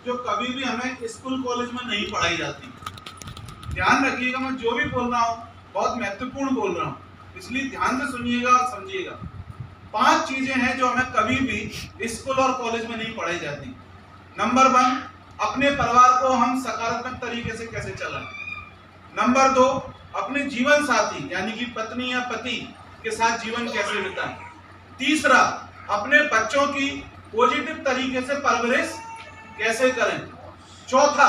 जो कभी भी हमें स्कूल कॉलेज में नहीं पढ़ाई जाती। ध्यान रखिएगा, मैं जो भी बोल रहा हूँ बहुत महत्वपूर्ण बोल रहा हूँ, इसलिए ध्यान से सुनिएगा और समझिएगा। 5 चीजें हैं जो हमें कभी भी स्कूल और कॉलेज में नहीं पढ़ाई जाती। नंबर 1, अपने परिवार को हम सकारात्मक तरीके से कैसे चलाएं। नंबर 2, अपने जीवन साथी यानी कि पत्नी या पति के साथ जीवन कैसे बिताएं। तीसरा, अपने बच्चों की पॉजिटिव तरीके से परवरिश कैसे करें। चौथा,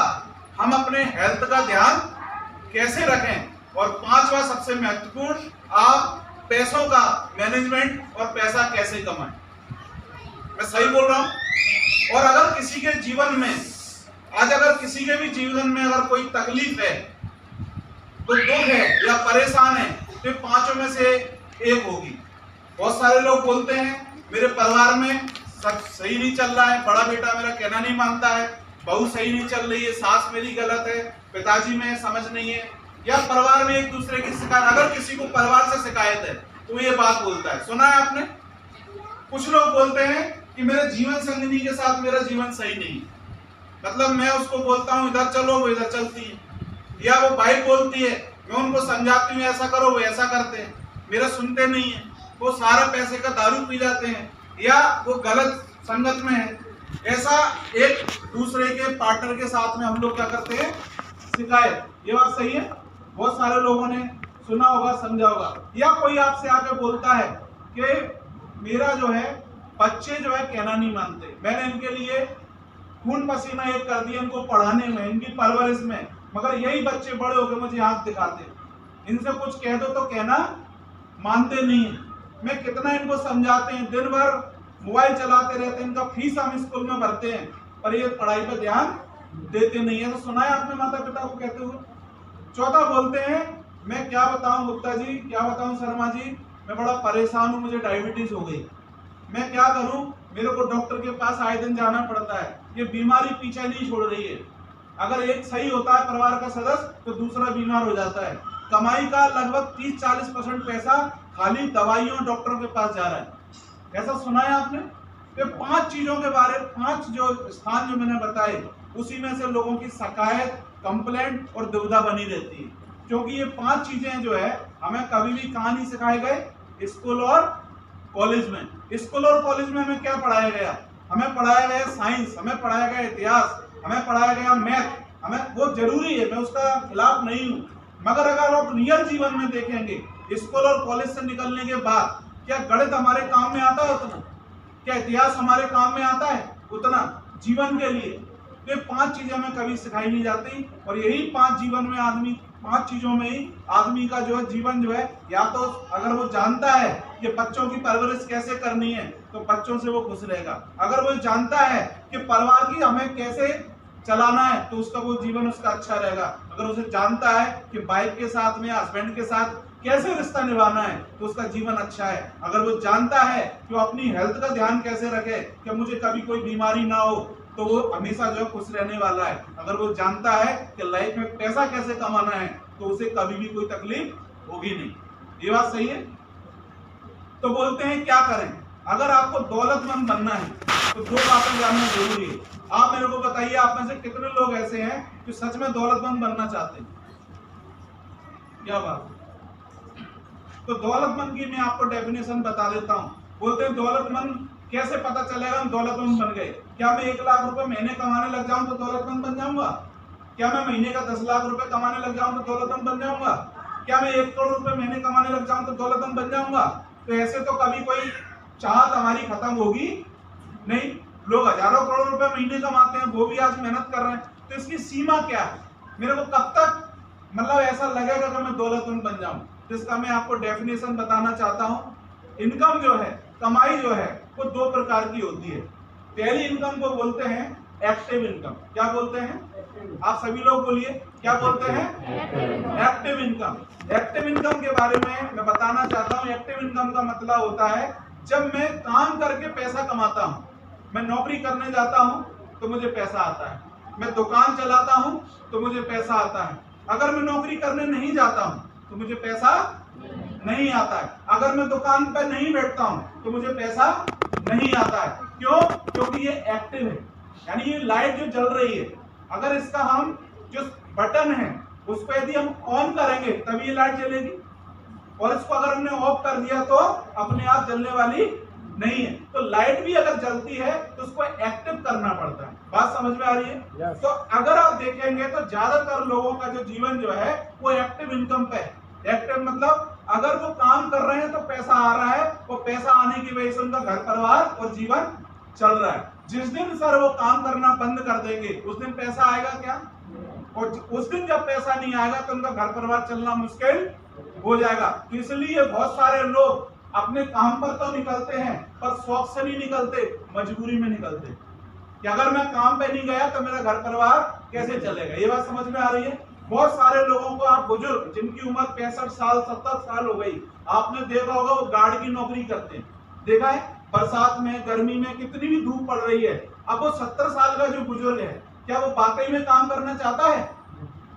हम अपने हेल्थ का ध्यान कैसे रखें। और 5वां सबसे महत्वपूर्ण, आप पैसों का मैनेजमेंट और पैसा कैसे कमाएं। मैं सही बोल रहा हूं? और अगर किसी के जीवन में अगर किसी के भी जीवन में अगर कोई तकलीफ है, कोई दुख है या परेशान है, तो 5 में से एक होगी। बहुत सारे लोग बोलते हैं मेरे परिवार में सब सही नहीं चल रहा है, बड़ा बेटा मेरा कहना नहीं मानता है, बहू सही नहीं चल रही है, सास मेरी गलत है, पिताजी में समझ नहीं है, या परिवार में एक दूसरे की शिकायत। अगर किसी को परिवार से शिकायत है तो ये बात बोलता है, सुना है आपने? कुछ लोग बोलते हैं कि मेरे जीवन संगिनी के साथ मेरा जीवन सही नहीं है, मतलब मैं उसको बोलता हूँ इधर चलो, वो इधर चलती है, या वो भाई बोलती है, मैं उनको समझाती हूँ ऐसा करो, वो ऐसा करते हैं, मेरा सुनते नहीं है, वो सारा पैसे का दारू पी जाते हैं, या वो गलत संगत में है। ऐसा एक दूसरे के पार्टनर के साथ में हम लोग क्या करते हैं, शिकायत। ये बात सही है, बहुत सारे लोगों ने सुना होगा, समझा होगा। या कोई आपसे आके बोलता है कि मेरा जो है बच्चे जो है कहना नहीं मानते, मैंने इनके लिए खून पसीना एक कर दिया इनको पढ़ाने में, इनकी परवरिश में, मगर यही बच्चे बड़े होकर मुझे आंख दिखाते, इनसे कुछ कह दो तो कहना मानते नहीं है। मैं कितना इनको समझाते हैं, दिन भर मोबाइल चलाते रहते हैं, इनका फीस हम स्कूल में भरते हैं, पर ये पढ़ाई पर ध्यान देते नहीं है। तो सुना है आपने माता पिता को कहते हुए। चौथा बोलते हैं मैं क्या बताऊं गुप्ता जी, क्या बताऊं शर्मा जी, मैं बड़ा परेशान हूं, मुझे डायबिटीज हो गई, मैं क्या करूं, मेरे को डॉक्टर के पास आए दिन जाना पड़ता है, ये बीमारी पीछा नहीं छोड़ रही है। अगर एक सही होता है परिवार का सदस्य तो दूसरा बीमार हो जाता है। कमाई का लगभग 30-40% पैसा खाली दवाइयों डॉक्टरों के पास जा रहा है। ऐसा सुना है आपने? तो 5 चीजों के बारे में 5 जो स्थान जो मैंने बताए, उसी में से लोगों की शिकायत, कंप्लेंट और दुविधा बनी रहती है, क्योंकि ये 5 चीजें जो है हमें कभी भी कहाँ नहीं सिखाए गए, स्कूल और कॉलेज में। स्कूल और कॉलेज में हमें क्या पढ़ाया गया? हमें पढ़ाया गया साइंस, हमें पढ़ाया गया इतिहास, हमें पढ़ाया गया मैथ, हमें वो जरूरी है, मैं उसका खिलाफ नहीं हूँ, मगर अगर आप रियल जीवन में देखेंगे स्कूल और कॉलेज से निकलने के बाद क्या गणित हमारे काम में आता है उतना? क्या इतिहास हमारे काम में आता है उतना जीवन के लिए? तो ये 5 चीजें हमें कभी सिखाई नहीं जाती, और यही 5 जीवन में आदमी 5 चीजों में ही आदमी का जो है जीवन जो है, या तो अगर वो जानता है कि बच्चों की परवरिश कैसे करनी है तो बच्चों से वो खुश रहेगा, अगर वो जानता है कि परिवार की हमें कैसे चलाना है तो उसका वो जीवन उसका अच्छा रहेगा, अगर उसे जानता है कि वाइफ के साथ में हस्बैंड के साथ कैसे रिश्ता निभाना है तो उसका जीवन अच्छा है, अगर वो जानता है कि वो अपनी हेल्थ का ध्यान कैसे रखे कि मुझे कभी कोई बीमारी ना हो तो वो हमेशा जो है खुश रहने वाला है, अगर वो जानता है कि लाइफ में पैसा कैसे कमाना है तो उसे कभी भी कोई तकलीफ होगी नहीं। ये बात सही है? तो बोलते हैं क्या करें? अगर आपको दौलतमंद बनना है तो 2 बातें जानना जरूरी है। आप मेरे को बताइए, आप में से कितने लोग ऐसे हैं जो सच में दौलतमंद बनना चाहते हैं? क्या बात? तो दौलतमंद की मैं आपको डेफिनेशन बता देता हूँ। बोलते हैं दौलतमंद कैसे पता चलेगा हम दौलतमंद बन गए? क्या मैं 1 लाख रुपए महीने कमाने लग जाऊं तो दौलतमंद बन जाऊंगा? क्या मैं महीने का 10 लाख रुपए कमाने लग जाऊं तो दौलतमंद बन जाऊंगा? क्या मैं 1 करोड़ रुपए महीने कमाने लग जाऊं तो दौलतमंद बन जाऊंगा? तो ऐसे तो कभी कोई चाहत हमारी खत्म होगी नहीं। लोग हजारों करोड़ रुपए महीने कमाते हैं, वो भी आज मेहनत कर रहे हैं, तो इसकी सीमा क्या है? मेरे को कब तक मतलब ऐसा लगेगा कि मैं दौलतमंद बन जाऊं? जिसका मैं आपको डेफिनेशन बताना चाहता हूं। इनकम जो है, कमाई जो है, वो 2 प्रकार की होती है। पहली इनकम को बोलते हैं एक्टिव इनकम। क्या बोलते हैं? आप सभी लोग बोलिए, क्या बोलते हैं? Active income. एक्टिव इनकम के बारे में मैं बताना चाहता हूँ। एक्टिव इनकम का मतलब होता है जब मैं काम करके पैसा कमाता हूँ, मैं नौकरी करने जाता हूँ तो मुझे पैसा आता है, मैं दुकान चलाता हूँ तो मुझे पैसा आता है। अगर मैं नौकरी करने नहीं जाता हूँ तो मुझे पैसा नहीं आता है। अगर मैं दुकान पर नहीं बैठता हूँ तो मुझे पैसा नहीं आता है। क्यों? क्योंकि ये एक्टिव है। यानी ये लाइट जो जल रही है, अगर इसका हम जो बटन है उसको यदि हम ऑन करेंगे तभी ये लाइट जलेगी, और इसको अगर हमने ऑफ कर दिया तो अपने आप जलने वाली नहीं है। तो लाइट भी अगर जलती है तो उसको एक्टिव करना पड़ता है। बात समझ में आ रही है? Yes. तो अगर आप देखेंगे तो ज्यादातर लोगों का जो जीवन जो है वो एक्टिव इनकम पे है। एक्टिव मतलब अगर वो काम कर रहे हैं तो पैसा आ रहा है, वो पैसा आने की वजह से उनका घर परिवार और जीवन चल रहा है। जिस दिन सर वो काम करना बंद कर देंगे उस दिन पैसा आएगा क्या? और उस दिन जब पैसा नहीं आएगा तो उनका घर परिवार चलना मुश्किल हो जाएगा। तो इसलिए बहुत सारे लोग अपने काम पर तो निकलते हैं पर शौक से नहीं निकलते, मजबूरी में निकलते कि अगर मैं काम पे नहीं गया तो मेरा घर परिवार कैसे चलेगा। ये बात समझ में आ रही है? बहुत सारे लोगों को आप बुजुर्ग जिनकी उम्र 65 साल 70 साल हो गई, आपने देखा होगा वो गार्ड की नौकरी करते हैं। देखा है बरसात में गर्मी में कितनी भी धूप पड़ रही है, अब वो 70 साल का जो बुजुर्ग है क्या वो वाकई में काम करना चाहता है?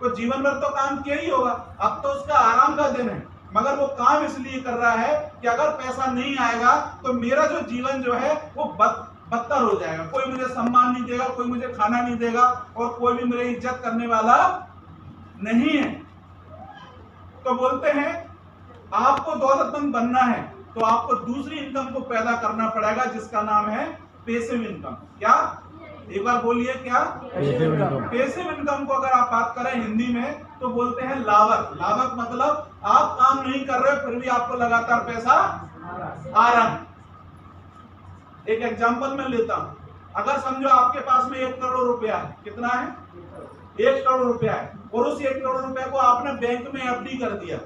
वो जीवन भर तो काम किया ही होगा, अब तो उसका आराम का दिन है, मगर वो काम इसलिए कर रहा है कि अगर पैसा नहीं आएगा तो मेरा जो जीवन जो है वो बदतर हो जाएगा। कोई मुझे सम्मान नहीं देगा, कोई मुझे खाना नहीं देगा और कोई भी मेरी इज्जत करने वाला नहीं है। तो बोलते हैं आपको दौलतमंद बनना है तो आपको दूसरी इनकम को पैदा करना पड़ेगा जिसका नाम है पैसिव इनकम। क्या? एक बार बोलिए क्या? पैसिव इनकम को अगर आप बात करें हिंदी में तो बोलते हैं लाभक। लाभक मतलब आप काम नहीं कर रहे फिर भी आपको लगातार पैसा आ रहा है। एक एग्जांपल मैं लेता हूं, अगर समझो आपके पास में 1 करोड़ रुपया है, कितना है? 1 करोड़ रुपया है, और उस 1 करोड़ रुपया को आपने बैंक में एफडी कर दिया।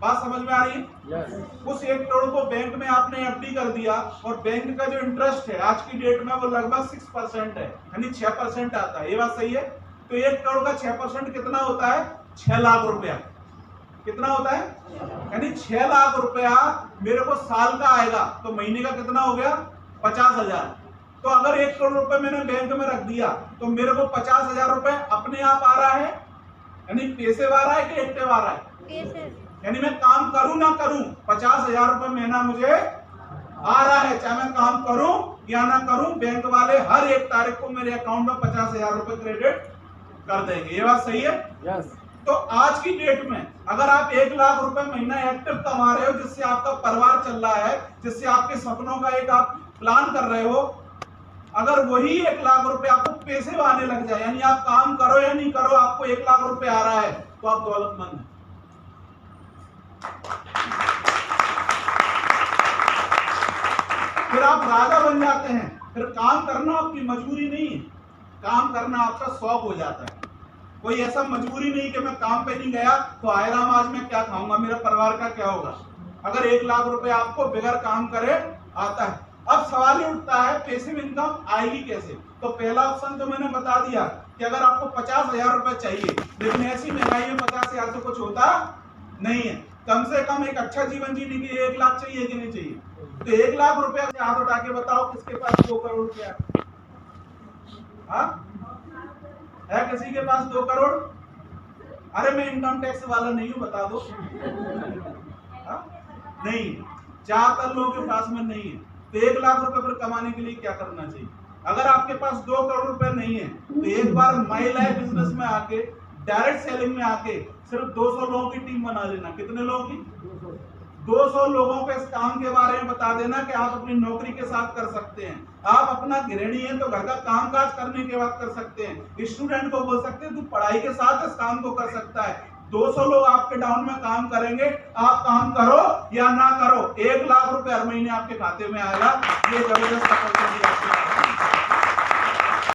बात समझ में आ रही है? Yes. उस 1 करोड़ को बैंक में आपने एफडी कर दिया और बैंक का जो इंटरेस्ट है आज की डेट में वो लगभग 6% है, यानी 6% आता है। ये बात सही है? तो 1 करोड़ का 6% कितना होता है? 6 लाख रुपया। कितना होता है? यानी 6 लाख रुपया मेरे को साल का आएगा तो महीने का कितना हो गया? 50,000। तो अगर 1 करोड़ रुपए मैंने बैंक में रख दिया तो मेरे को 50,000 रुपए अपने आप आ रहा है, यानी पैसे आ रहा है कि एक्टिव आ रहा है? यानी मैं काम करूं ना करूं 50,000 रुपए महीना मुझे आ रहा है, चाहे मैं काम करूं या ना करूं, बैंक वाले हर 1 तारीख को मेरे अकाउंट में 50,000 रुपए क्रेडिट कर देंगे। ये बात सही है? Yes. तो आज की डेट में अगर आप 1 लाख रुपए महीना एक्टिव कमा रहे हो जिससे आपका परिवार चल रहा है, जिससे आपके सपनों का एक आप प्लान कर रहे हो, अगर वही 1 लाख रुपए आपको पैसे आने लग जाए, यानी आप काम करो या नहीं करो आपको 1 लाख रुपए आ रहा है तो आप दौलतमंद हैं। फिर आप राजा बन जाते हैं। फिर काम करना आपकी मजबूरी नहीं है, काम करना आपका शौक हो जाता है। कोई ऐसा मजबूरी नहीं कि मैं काम पे नहीं गया तो आए राम आज मैं क्या खाऊंगा, मेरा परिवार का क्या होगा। अगर 1 लाख रुपए आपको बगैर काम करे आता है। अब सवाल ये उठता है पैसिव इनकम आएगी कैसे? तो पहला ऑप्शन तो मैंने बता दिया कि अगर आपको 50,000 रुपए चाहिए, लेकिन ऐसी महंगाई में 50,000 से कुछ होता नहीं है, कम से कम एक अच्छा जीवन जीने के लिए 1 लाख चाहिए कि नहीं चाहिए? तो 1 लाख रुपया से हाथ उठा के बताओ किसके पास 2 करोड़ रुपया है? किसी के पास 2 करोड़? अरे मैं इनकम टैक्स वाला नहीं हूं, बता दो। नहीं, ज्यादातर लोगों के पास में नहीं है। तो 1 लाख रुपए पर कमाने के लिए क्या करना चाहिए? अगर आपके पास 2 करोड़ रुपए नहीं है तो एक बार माई लाइफ बिजनेस में आके, डायरेक्ट सेलिंग में आके सिर्फ 200 लोगों की टीम बना लेना। कितने लोगों की? 200 लोगों को इस काम के बारे में बता देना कि आप अपनी नौकरी के साथ कर सकते हैं। आप अपना गृहिणी है तो घर का काम काज करने के बाद कर सकते हैं। स्टूडेंट को बोल सकते हैं तू पढ़ाई के साथ इस काम को कर सकता है। 200 लोग आपके डाउन में काम करेंगे, आप काम करो या ना करो, 1 लाख रुपए हर महीने आपके खाते में आएगा। ये जबरदस्त अपॉर्चुनिटी आपके